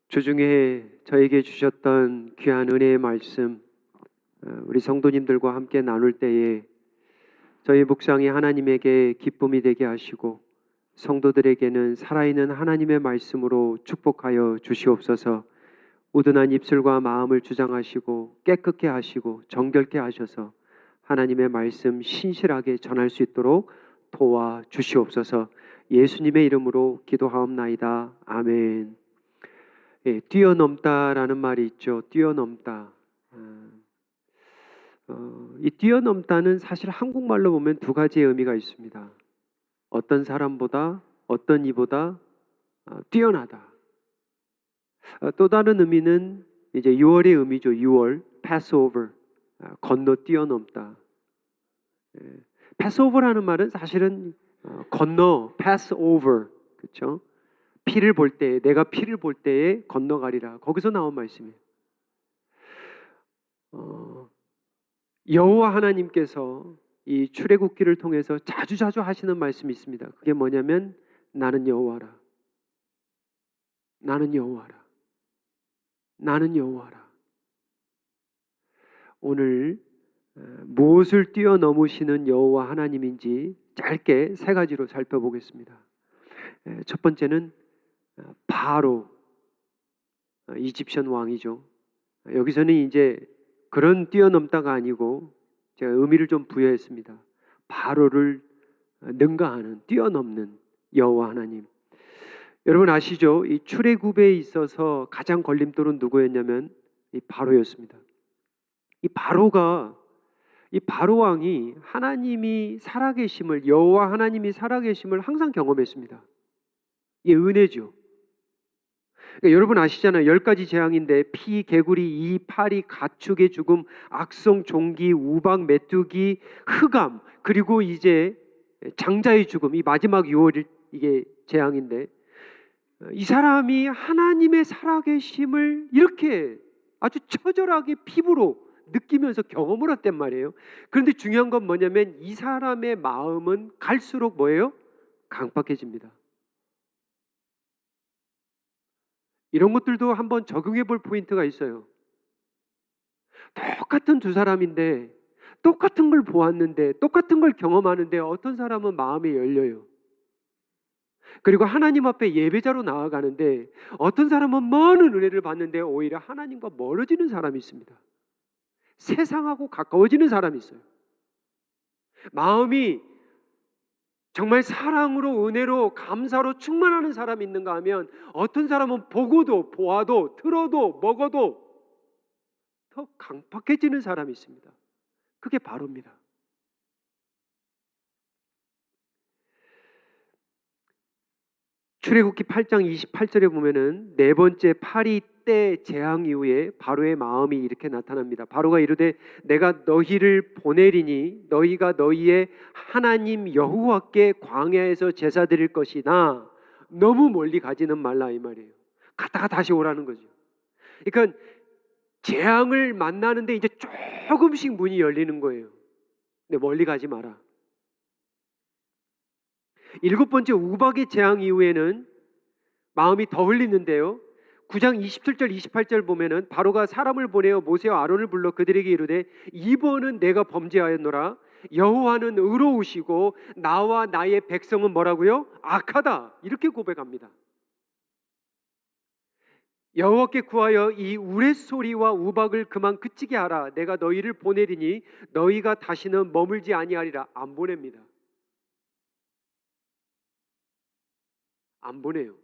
주중에 저에게 주셨던 귀한 은혜의 말씀, 우리 성도님들과 함께 나눌 때에 저희 묵상이 하나님에게 기쁨이 되게 하시고 성도들에게는 살아있는 하나님의 말씀으로 축복하여 주시옵소서. 우둔한 입술과 마음을 주장하시고 깨끗게 하시고 정결케 하셔서 하나님의 말씀 신실하게 전할 수 있도록 도와 주시옵소서. 예수님의 이름으로 기도하옵나이다. 아멘. 뛰어넘다라는 말이 있죠. 뛰어넘다. 이 뛰어넘다는 사실 한국말로 보면 두 가지의 의미가 있습니다. 어떤 사람보다, 어떤 이보다 뛰어나다. 또 다른 의미는 이제 6월의 의미죠. 6월, Passover, 건너 뛰어넘다. Passover라는 말은 사실은 건너, Passover, 그렇죠? 피를 볼 때, 내가 피를 볼 때에 건너가리라. 거기서 나온 말씀이에요. 여호와 하나님께서 이 출애굽기를 통해서 자주자주 하시는 말씀이 있습니다. 그게 뭐냐면 나는 여호와라. 나는 여호와라. 나는 여호와라. 오늘 무엇을 뛰어넘으시는 여호와 하나님인지 짧게 세 가지로 살펴보겠습니다. 첫 번째는 바로, 이집션 왕이죠. 여기서는 이제 그런 뛰어넘다가 아니고 제가 의미를 좀 부여했습니다. 바로를 능가하는, 뛰어넘는 여호와 하나님. 여러분 아시죠? 이 출애굽에 있어서 가장 걸림돌은 누구였냐면 이 바로였습니다. 이 바로 왕이 하나님이 살아계심을, 여호와 하나님이 살아계심을 항상 경험했습니다. 이게 은혜죠. 그러니까 여러분 아시잖아요. 10가지 재앙인데 피, 개구리, 이, 파리, 가축의 죽음, 악성, 종기, 우박, 메뚜기, 흑암, 그리고 이제 장자의 죽음, 이 마지막 6월 이게 재앙인데 이 사람이 하나님의 살아계심을 이렇게 아주 처절하게 피부로 느끼면서 경험을 했단 말이에요. 그런데 중요한 건 뭐냐면 이 사람의 마음은 갈수록 뭐예요? 강팍해집니다. 이런 것들도 한번 적용해 볼 포인트가 있어요. 똑같은 두 사람인데 똑같은 걸 보았는데 똑같은 걸 경험하는데 어떤 사람은 마음이 열려요. 그리고 하나님 앞에 예배자로 나아가는데 어떤 사람은 많은 은혜를 받는데 오히려 하나님과 멀어지는 사람이 있습니다. 세상하고 가까워지는 사람이 있어요. 마음이 정말 사랑으로, 은혜로, 감사로 충만하는 사람이 있는가 하면 어떤 사람은 보고도, 보아도, 들어도, 먹어도 더 강팍해지는 사람이 있습니다. 그게 바로입니다. 출애굽기 8장 28절에 보면은 네 번째 파리 때 재앙 이후에 바로의 마음이 이렇게 나타납니다. 바로가 이르되 내가 너희를 보내리니 너희가 너희의 하나님 여호와께 광야에서 제사 드릴 것이나 너무 멀리 가지는 말라 이 말이에요. 갔다가 다시 오라는 거죠. 그러니까 재앙을 만나는데 이제 조금씩 문이 열리는 거예요. 근데 멀리 가지 마라. 7번째 우박의 재앙 이후에는 마음이 더 흘리는데요. 9장 27절 28절 보면은 바로가 사람을 보내어 모세와 아론을 불러 그들에게 이르되 이번은 내가 범죄하였노라. 여호와는 의로우시고 나와 나의 백성은 뭐라고요? 악하다. 이렇게 고백합니다. 여호와께 구하여 이 우레소리와 우박을 그만 그치게 하라. 내가 너희를 보내리니 너희가 다시는 머물지 아니하리라. 안 보냅니다. 안 보내요.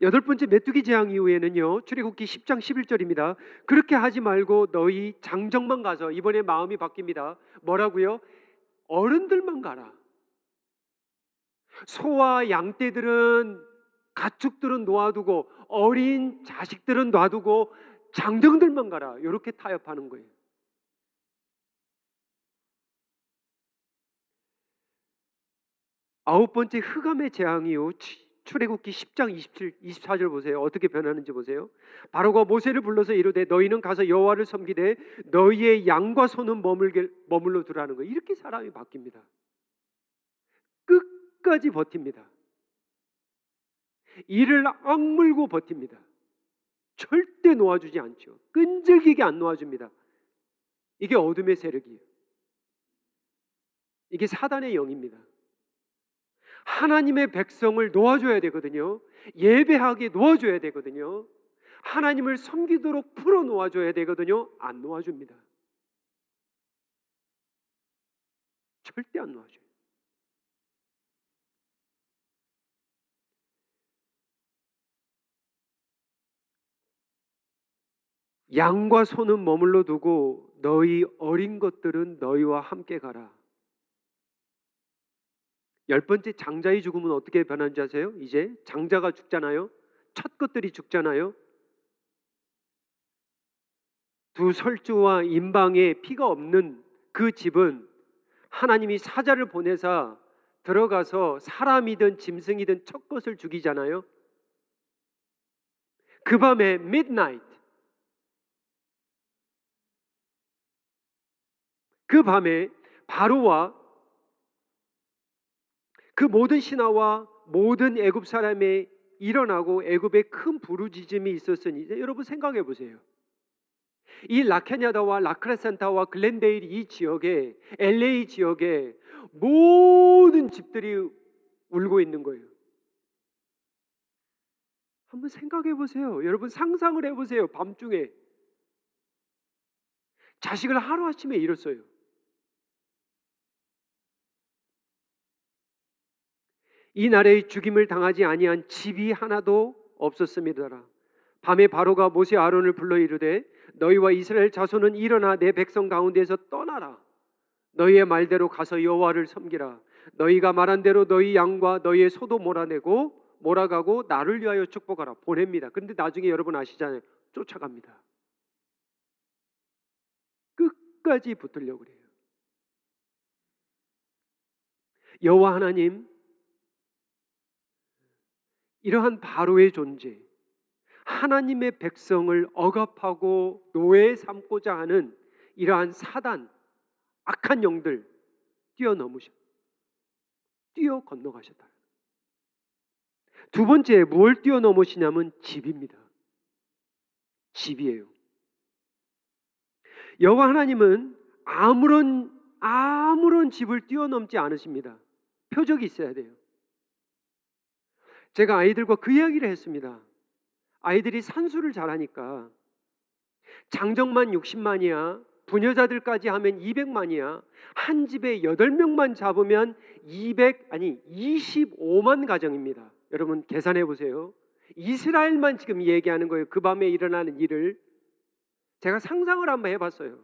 8번째 메뚜기 재앙 이후에는요. 출애굽기 10장 11절입니다. 그렇게 하지 말고 너희 장정만 가서, 이번에 마음이 바뀝니다. 뭐라고요? 어른들만 가라. 소와 양떼들은, 가축들은 놓아두고 어린 자식들은 놔두고 장정들만 가라. 이렇게 타협하는 거예요. 아홉 번째 흑암의 재앙 이후 출애굽기 10장 27, 24절 보세요. 어떻게 변하는지 보세요. 바로가 모세를 불러서 이르되 너희는 가서 여호와를 섬기되 너희의 양과 소는 머물러 두라는 거예요. 이렇게 사람이 바뀝니다. 끝까지 버팁니다. 이를 악물고 버팁니다. 절대 놓아주지 않죠. 끈질기게 안 놓아줍니다. 이게 어둠의 세력이에요. 이게 사단의 영입니다. 하나님의 백성을 놓아줘야 되거든요. 예배하게 놓아줘야 되거든요. 하나님을 섬기도록 풀어 놓아줘야 되거든요. 안 놓아줍니다. 절대 안 놓아줘요. 양과 소는 머물러 두고 너희 어린 것들은 너희와 함께 가라. 10번째 장자의 죽음은 어떻게 변하는지 아세요? 이제 장자가 죽잖아요. 첫 것들이 죽잖아요. 두 설주와 임방에 피가 없는 그 집은 하나님이 사자를 보내사 들어가서 사람이든 짐승이든 첫 것을 죽이잖아요. 그 밤에 midnight, 그 밤에 바로와 그 모든 신하와 모든 애굽 사람이 일어나고 애굽에 큰 부르짖음이 있었으니 이제 여러분 생각해 보세요. 이 라케냐다와 라크레센타와 글렌데일 이 지역에 LA 지역에 모든 집들이 울고 있는 거예요. 한번 생각해 보세요. 여러분 상상을 해 보세요. 밤중에 자식을 하루아침에 잃었어요. 이 나라의 죽임을 당하지 아니한 집이 하나도 없었음이더라. 밤에 바로가 모세 아론을 불러 이르되 너희와 이스라엘 자손은 일어나 내 백성 가운데에서 떠나라. 너희의 말대로 가서 여호와를 섬기라. 너희가 말한 대로 너희 양과 너희의 소도 몰아가고 나를 위하여 축복하라. 보냅니다. 그런데 나중에 여러분 아시잖아요. 쫓아갑니다. 끝까지 붙으려고 그래요. 여호와 하나님, 이러한 바로의 존재, 하나님의 백성을 억압하고 노예 삼고자 하는 이러한 사단, 악한 영들 뛰어 건너가셨다. 두 번째 무엇을 뛰어넘으시냐면 집입니다. 집이에요. 여호와 하나님은 아무런 집을 뛰어넘지 않으십니다. 표적이 있어야 돼요. 제가 아이들과 그 이야기를 했습니다. 아이들이 산수를 잘하니까 장정만 60만이야, 부녀자들까지 하면 200만이야. 한 집에 8명만 잡으면 25만 가정입니다. 여러분 계산해 보세요. 이스라엘만 지금 얘기하는 거예요. 그 밤에 일어나는 일을 제가 상상을 한번 해봤어요.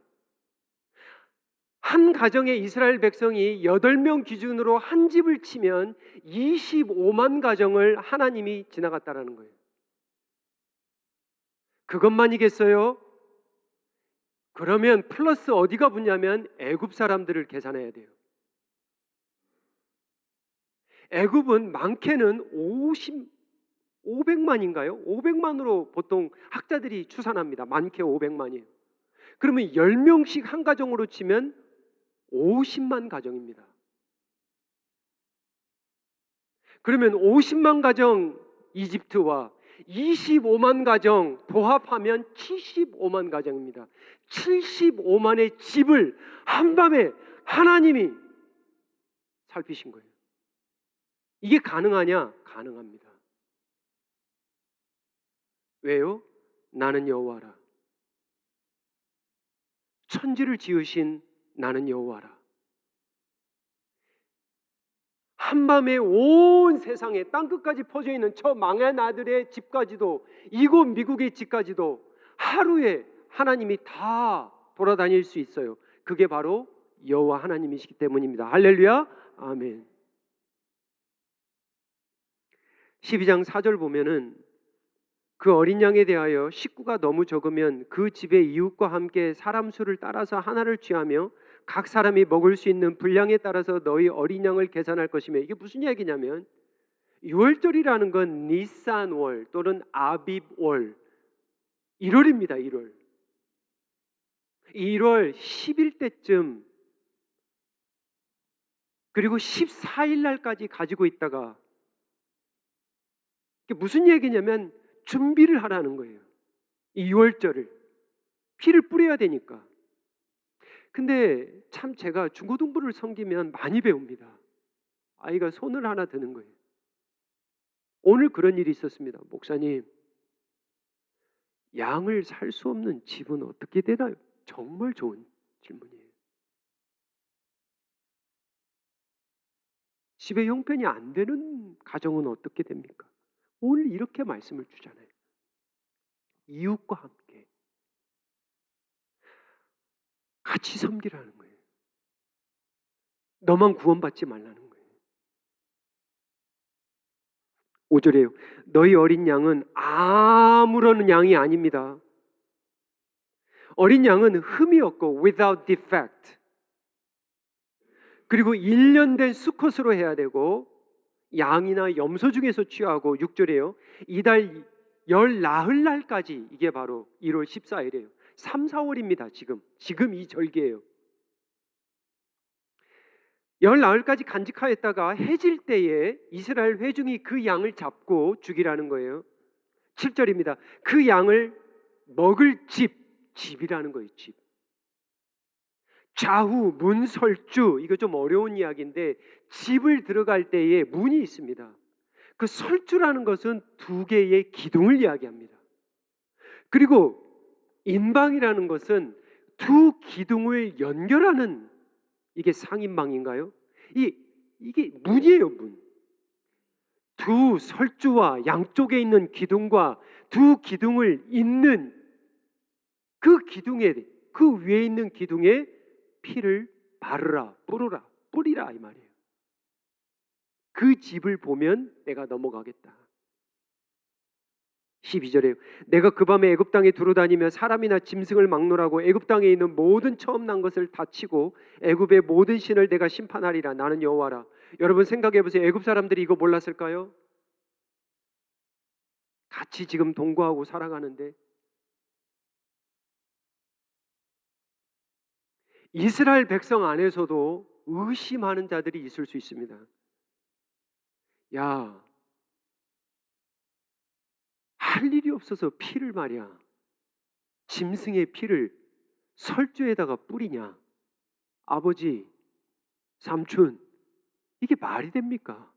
한 가정의 이스라엘 백성이 8명 기준으로 한 집을 치면 25만 가정을 하나님이 지나갔다라는 거예요. 그것만이겠어요? 그러면 플러스 어디가 붙냐면 애굽 사람들을 계산해야 돼요. 애굽은 많게는 500만인가요? 500만으로 보통 학자들이 추산합니다. 많게 500만이에요. 그러면 10명씩 한 가정으로 치면 50만 가정입니다. 그러면 50만 가정 이집트와 25만 가정 도합하면 75만 가정입니다. 75만의 집을 한밤에 하나님이 살피신 거예요. 이게 가능하냐? 가능합니다. 왜요? 나는 여호와라. 천지를 지으신 나는 여호와라. 한밤에 온 세상에 땅끝까지 퍼져 있는 저 망한 아들의 집까지도 이곳 미국의 집까지도 하루에 하나님이 다 돌아다닐 수 있어요. 그게 바로 여호와 하나님이시기 때문입니다. 할렐루야. 아멘. 12장 4절 보면은 그 어린 양에 대하여 식구가 너무 적으면 그 집의 이웃과 함께 사람 수를 따라서 하나를 취하며 각 사람이 먹을 수 있는 분량에 따라서 너희 어린 양을 계산할 것이며, 이게 무슨 얘기냐면 6월절이라는 건 니산월 또는 아빕월 1월입니다. 1월 10일 때쯤 그리고 14일 날까지 가지고 있다가 이게 무슨 얘기냐면 준비를 하라는 거예요. 이 유월절을 피를 뿌려야 되니까. 근데 참 제가 중고등부를 섬기면 많이 배웁니다. 아이가 손을 하나 드는 거예요. 오늘 그런 일이 있었습니다. 목사님, 양을 살 수 없는 집은 어떻게 되나요? 정말 좋은 질문이에요. 집에 형편이 안 되는 가정은 어떻게 됩니까? 오늘 이렇게 말씀을 주잖아요. 이웃과 함께 같이 섬기라는 거예요. 너만 구원받지 말라는 거예요. 5절이에요. 너희 어린 양은 아무런 양이 아닙니다. 어린 양은 흠이 없고 without defect. 그리고 1년 된 수컷으로 해야 되고 양이나 염소 중에서 취하고 6절이에요. 이달 열 나흘 날까지 이게 바로 1월 14일이에요. 3, 4월입니다. 지금 이 절기예요. 열 나흘까지 간직하였다가 해질 때에 이스라엘 회중이 그 양을 잡고 죽이라는 거예요. 7절입니다. 그 양을 먹을 집이라는 거예요. 집. 좌우 문설주, 이거 좀 어려운 이야기인데 집을 들어갈 때에 문이 있습니다. 그 설주라는 것은 두 개의 기둥을 이야기합니다. 그리고 인방이라는 것은 두 기둥을 연결하는, 이게 상인방인가요? 이게 문이에요. 문. 두 설주와 양쪽에 있는 기둥과 두 기둥을 잇는 그 기둥에, 그 위에 있는 기둥에 피를 바르라, 뿌리라 이 말이에요. 그 집을 보면 내가 넘어가겠다. 12절에 내가 그 밤에 애굽 땅에 두루다니며 사람이나 짐승을 막노라고 애굽 땅에 있는 모든 처음 난 것을 다 치고 애굽의 모든 신을 내가 심판하리라. 나는 여호와라. 여러분 생각해 보세요. 애굽 사람들이 이거 몰랐을까요? 같이 지금 동거하고 살아가는데 이스라엘 백성 안에서도 의심하는 자들이 있을 수 있습니다. 야, 할 일이 없어서 피를 말이야, 짐승의 피를 설주에다가 뿌리냐? 아버지, 삼촌, 이게 말이 됩니까?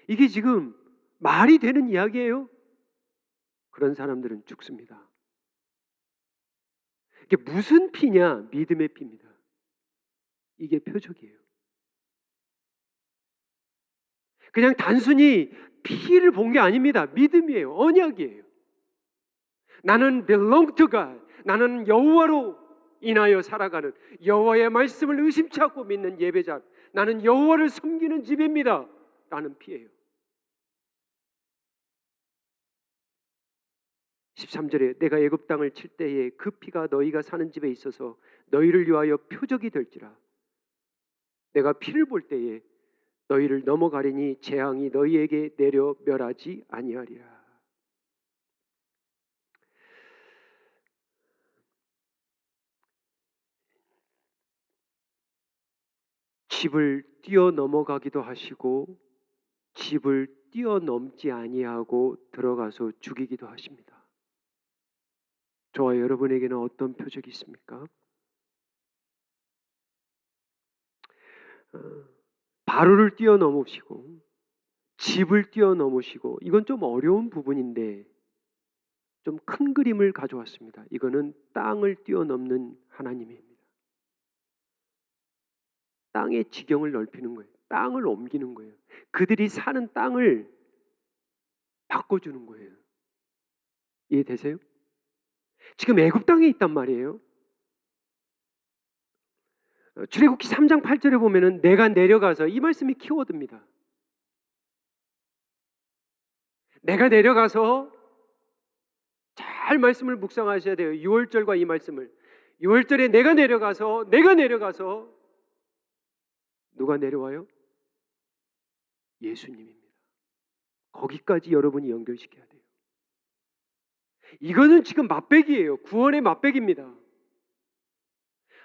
이게 지금 말이 되는 이야기예요? 그런 사람들은 죽습니다. 이게 무슨 피냐? 믿음의 피입니다. 이게 표적이에요. 그냥 단순히 피를 본 게 아닙니다. 믿음이에요. 언약이에요. 나는 belong to God. 나는 여호와로 인하여 살아가는, 여호와의 말씀을 의심치 않고 믿는 예배자, 나는 여호와를 섬기는 집입니다 라는 피예요. 13절에 내가 애굽 땅을 칠 때에 그 피가 너희가 사는 집에 있어서 너희를 위하여 표적이 될지라. 내가 피를 볼 때에 너희를 넘어가리니 재앙이 너희에게 내려 멸하지 아니하리라. 집을 뛰어넘어가기도 하시고 집을 뛰어넘지 아니하고 들어가서 죽이기도 하십니다. 저와 여러분에게는 어떤 표적이 있습니까? 바로를 뛰어넘으시고 집을 뛰어넘으시고, 이건 좀 어려운 부분인데 좀 큰 그림을 가져왔습니다. 이거는 땅을 뛰어넘는 하나님입니다. 땅의 지경을 넓히는 거예요. 땅을 옮기는 거예요. 그들이 사는 땅을 바꿔주는 거예요. 이해되세요? 지금 애굽 땅에 있단 말이에요. 출애굽기 3장 8절에 보면은 내가 내려가서, 이 말씀이 키워드입니다. 내가 내려가서, 잘 말씀을 묵상하셔야 돼요. 6월절과 이 말씀을. 6월절에 내가 내려가서 누가 내려와요? 예수님입니다. 거기까지 여러분이 연결시켜야 돼요. 이거는 지금 맛배기예요. 구원의 맛배기입니다.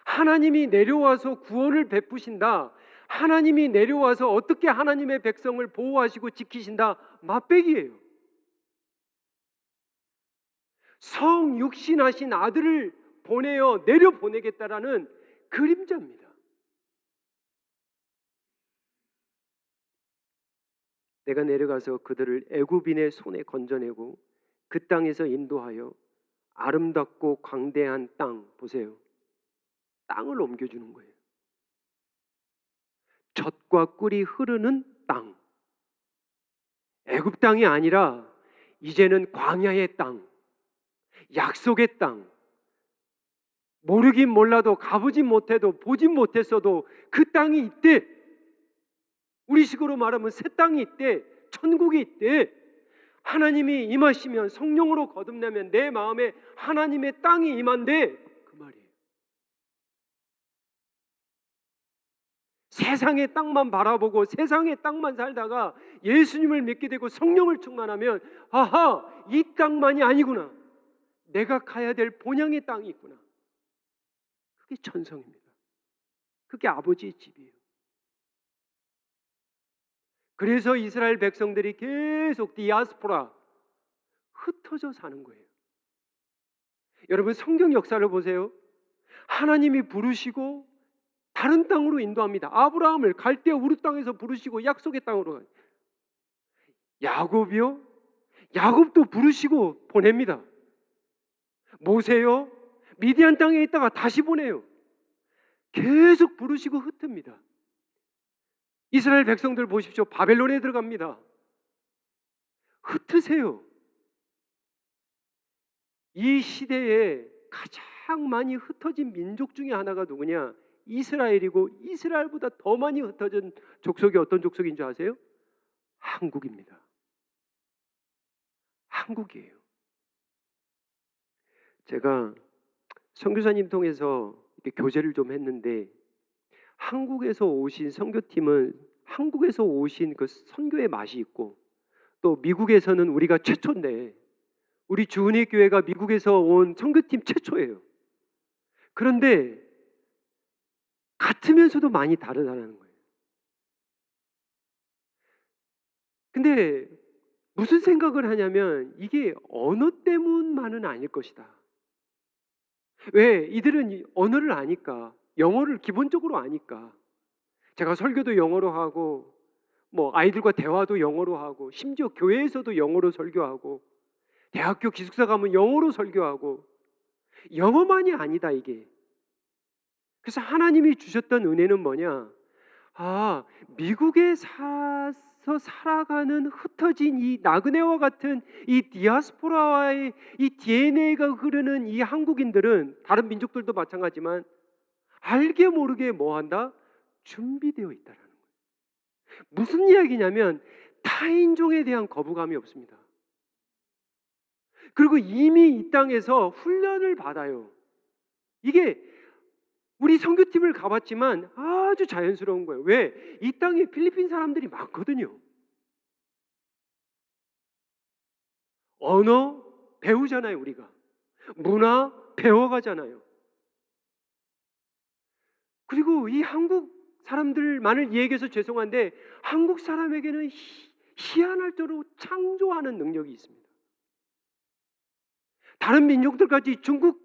하나님이 내려와서 구원을 베푸신다. 하나님이 내려와서 어떻게 하나님의 백성을 보호하시고 지키신다? 맛배기예요. 성육신하신 아들을 보내어 내려보내겠다라는 그림자입니다. 내가 내려가서 그들을 애굽인의 손에 건져내고 그 땅에서 인도하여 아름답고 광대한 땅, 보세요. 땅을 옮겨주는 거예요. 젖과 꿀이 흐르는 땅. 애굽 땅이 아니라 이제는 광야의 땅, 약속의 땅. 모르긴 몰라도 가보진 못해도 보진 못했어도 그 땅이 있대. 우리식으로 말하면 새 땅이 있대. 천국이 있대. 하나님이 임하시면, 성령으로 거듭나면 내 마음에 하나님의 땅이 임한대. 그 말이에요. 세상의 땅만 바라보고 세상의 땅만 살다가 예수님을 믿게 되고 성령을 충만하면, 아하, 이 땅만이 아니구나. 내가 가야 될 본향의 땅이 있구나. 그게 천성입니다. 그게 아버지의 집이에요. 그래서 이스라엘 백성들이 계속 디아스포라, 흩어져 사는 거예요. 여러분, 성경 역사를 보세요. 하나님이 부르시고 다른 땅으로 인도합니다. 아브라함을 갈대아 우르 땅에서 부르시고 약속의 땅으로 가요. 야곱이요? 야곱도 부르시고 보냅니다. 모세요? 미디안 땅에 있다가 다시 보내요. 계속 부르시고 흩습니다. 이스라엘 백성들 보십시오. 바벨론에 들어갑니다. 흩으세요. 이 시대에 가장 많이 흩어진 민족 중에 하나가 누구냐? 이스라엘이고, 이스라엘보다 더 많이 흩어진 족속이 어떤 족속인 줄 아세요? 한국입니다. 한국이에요. 제가 선교사님 통해서 이렇게 교제를 좀 했는데, 한국에서 오신 선교팀은 한국에서 오신 그 선교의 맛이 있고, 또 미국에서는 우리가 최초인데, 우리 주은혜 교회가 미국에서 온 선교팀 최초예요. 그런데 같으면서도 많이 다르다는 거예요. 근데 무슨 생각을 하냐면, 이게 언어 때문만은 아닐 것이다. 왜? 이들은 언어를 아니까, 영어를 기본적으로 아니까. 제가 설교도 영어로 하고, 아이들과 대화도 영어로 하고, 심지어 교회에서도 영어로 설교하고, 대학교 기숙사 가면 영어로 설교하고, 영어만이 아니다 이게. 그래서 하나님이 주셨던 은혜는 뭐냐? 미국에 사서 살아가는 흩어진 이 나그네와 같은 이 디아스포라와의 이 DNA가 흐르는 이 한국인들은, 다른 민족들도 마찬가지지만, 알게 모르게 뭐한다? 준비되어 있다라는 거예요. 무슨 이야기냐면, 타인종에 대한 거부감이 없습니다. 그리고 이미 이 땅에서 훈련을 받아요. 이게 우리 선교팀을 가봤지만 아주 자연스러운 거예요. 왜? 이 땅에 필리핀 사람들이 많거든요. 언어 배우잖아요, 우리가. 문화 배워가잖아요. 그리고 이 한국 사람들만을 얘기해서 죄송한데, 한국 사람에게는 희한할 정도로 창조하는 능력이 있습니다. 다른 민족들까지 중국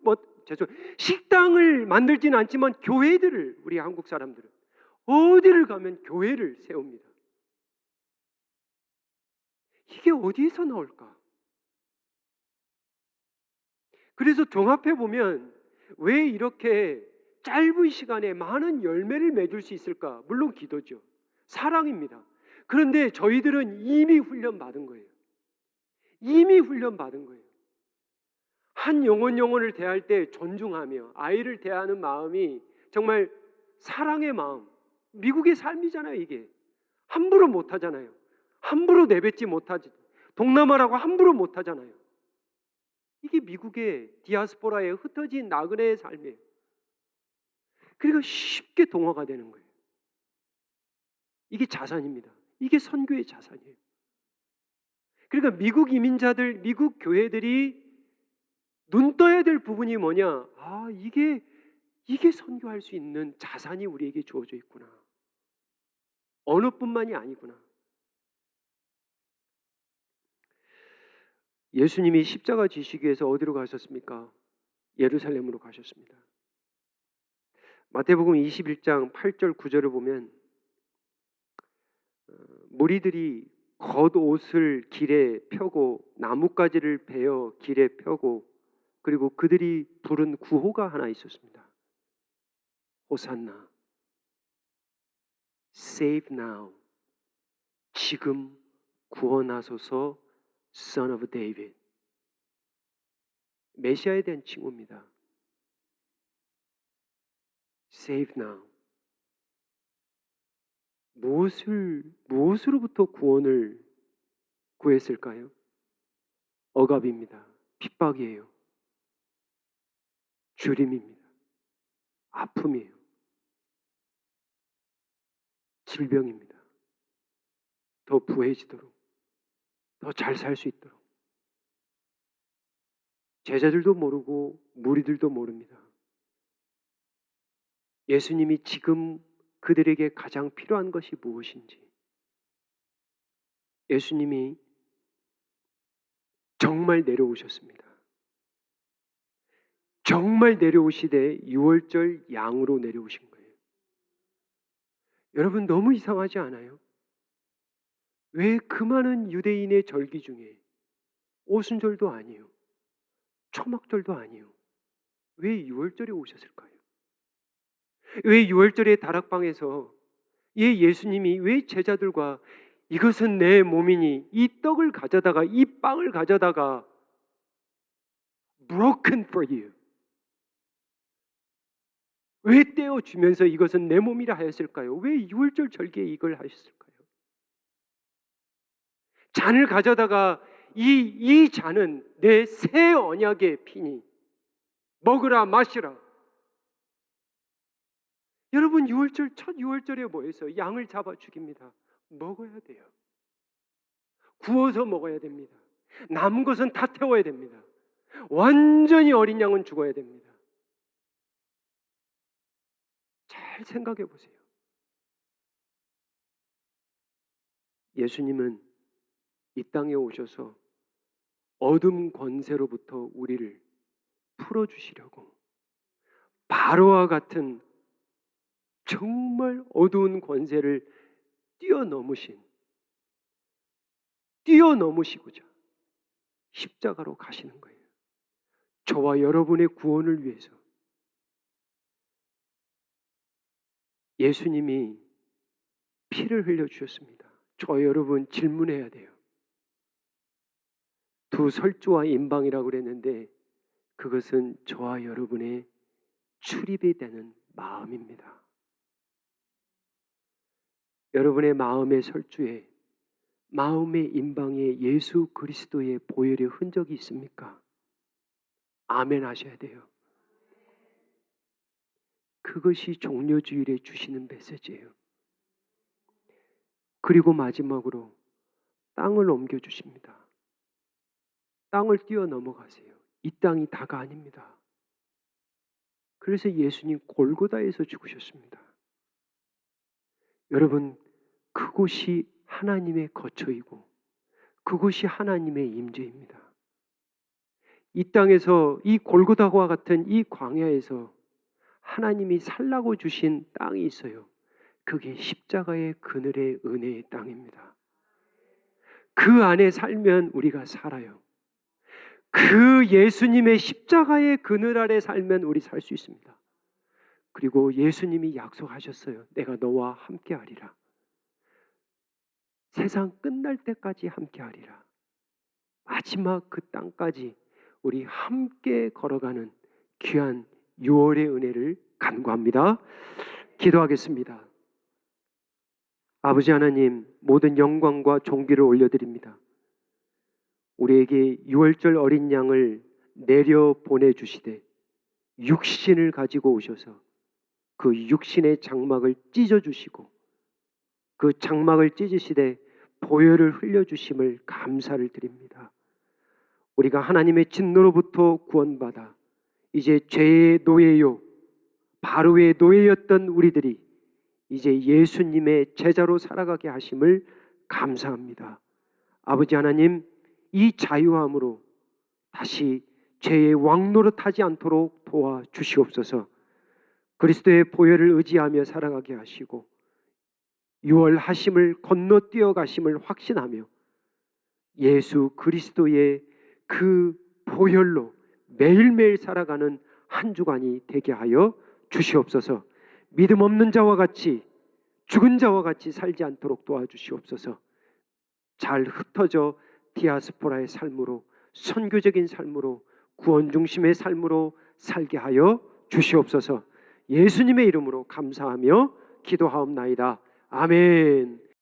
식당을 만들지는 않지만 교회들을, 우리 한국 사람들은 어디를 가면 교회를 세웁니다. 이게 어디에서 나올까? 그래서 종합해 보면 왜 이렇게 짧은 시간에 많은 열매를 맺을 수 있을까? 물론 기도죠. 사랑입니다. 그런데 저희들은 이미 훈련받은 거예요. 이미 훈련받은 거예요. 한 영혼을 대할 때 존중하며 아이를 대하는 마음이 정말 사랑의 마음, 미국의 삶이잖아요. 이게 함부로 못하잖아요. 함부로 내뱉지 못하지. 동남아라고 함부로 못하잖아요. 이게 미국의 디아스포라의 흩어진 나그네의 삶이에요. 그러니까 쉽게 동화가 되는 거예요. 이게 자산입니다. 이게 선교의 자산이에요. 그러니까 미국 이민자들, 미국 교회들이 눈 떠야 될 부분이 뭐냐? 이게 선교할 수 있는 자산이 우리에게 주어져 있구나. 어느 뿐만이 아니구나. 예수님이 십자가 지시기 위해서 어디로 가셨습니까? 예루살렘으로 가셨습니다. 마태복음 21장 8절 9절을 보면 무리들이 겉옷을 길에 펴고 나뭇가지를 베어 길에 펴고 그리고 그들이 부른 구호가 하나 있었습니다. 호산나, save now, 지금 구원하소서, Son of David. 메시아에 대한 칭호입니다. Save now. 무엇으로부터 구원을 구했을까요? 억압입니다. 핍박이에요. 주림입니다. 아픔이에요. 질병입니다. 더 부해지도록, 더 잘 살 수 있도록. 제자들도 모르고 무리들도 모릅니다. 예수님이 지금 그들에게 가장 필요한 것이 무엇인지, 예수님이 정말 내려오셨습니다. 정말 내려오시되 유월절 양으로 내려오신 거예요. 여러분 너무 이상하지 않아요? 왜 그 많은 유대인의 절기 중에 오순절도 아니에요, 초막절도 아니에요, 왜 유월절에 오셨을까요? 왜 유월절에 다락방에서 예수님이 왜 제자들과 이것은 내 몸이니 이 떡을 가져다가 이 빵을 가져다가 broken for you, 왜 떼어주면서 이것은 내 몸이라 하였을까요? 왜 유월절 절기에 이걸 하셨을까요? 잔을 가져다가 이 잔은 내 새 언약의 피니 먹으라 마시라. 여러분 유월절 첫 유월절에 뭐해서 양을 잡아 죽입니다. 먹어야 돼요. 구워서 먹어야 됩니다. 남은 것은 다 태워야 됩니다. 완전히 어린 양은 죽어야 됩니다. 잘 생각해 보세요. 예수님은 이 땅에 오셔서 어둠 권세로부터 우리를 풀어주시려고 바로와 같은 정말 어두운 권세를 뛰어넘으시고자 십자가로 가시는 거예요. 저와 여러분의 구원을 위해서. 예수님이 피를 흘려주셨습니다. 저 여러분 질문해야 돼요. 두 설주와 임방이라고 그랬는데 그것은 저와 여러분의 출입이 되는 마음입니다. 여러분의 마음의 설주에, 마음의 임방에 예수 그리스도의 보혈의 흔적이 있습니까? 아멘 하셔야 돼요. 그것이 종려주일에 주시는 메시지예요. 그리고 마지막으로 땅을 옮겨주십니다. 땅을 뛰어넘어가세요. 이 땅이 다가 아닙니다. 그래서 예수님 골고다에서 죽으셨습니다. 여러분 그곳이 하나님의 거처이고 그곳이 하나님의 임재입니다. 이 땅에서 이 골고다와 같은 이 광야에서 하나님이 살라고 주신 땅이 있어요. 그게 십자가의 그늘의 은혜의 땅입니다. 그 안에 살면 우리가 살아요. 그 예수님의 십자가의 그늘 아래 살면 우리 살 수 있습니다. 그리고 예수님이 약속하셨어요. 내가 너와 함께 하리라. 세상 끝날 때까지 함께 하리라. 마지막 그 땅까지 우리 함께 걸어가는 귀한 6월의 은혜를 간구합니다. 기도하겠습니다. 아버지 하나님, 모든 영광과 존귀를 올려드립니다. 우리에게 6월절 어린 양을 내려 보내주시되 육신을 가지고 오셔서 그 육신의 장막을 찢어주시고 그 장막을 찢으시되 보혈을 흘려주심을 감사를 드립니다. 우리가 하나님의 진노로부터 구원받아 이제 죄의 노예요, 바로의 노예였던 우리들이 이제 예수님의 제자로 살아가게 하심을 감사합니다. 아버지 하나님, 이 자유함으로 다시 죄의 왕노릇하지 않도록 도와주시옵소서. 그리스도의 보혈을 의지하며 살아가게 하시고 유월하심을 건너뛰어 가심을 확신하며 예수 그리스도의 그 보혈로 매일매일 살아가는 한 주간이 되게 하여 주시옵소서. 믿음 없는 자와 같이, 죽은 자와 같이 살지 않도록 도와주시옵소서. 잘 흩어져 디아스포라의 삶으로, 선교적인 삶으로, 구원 중심의 삶으로 살게 하여 주시옵소서. 예수님의 이름으로 감사하며 기도하옵나이다. 아멘.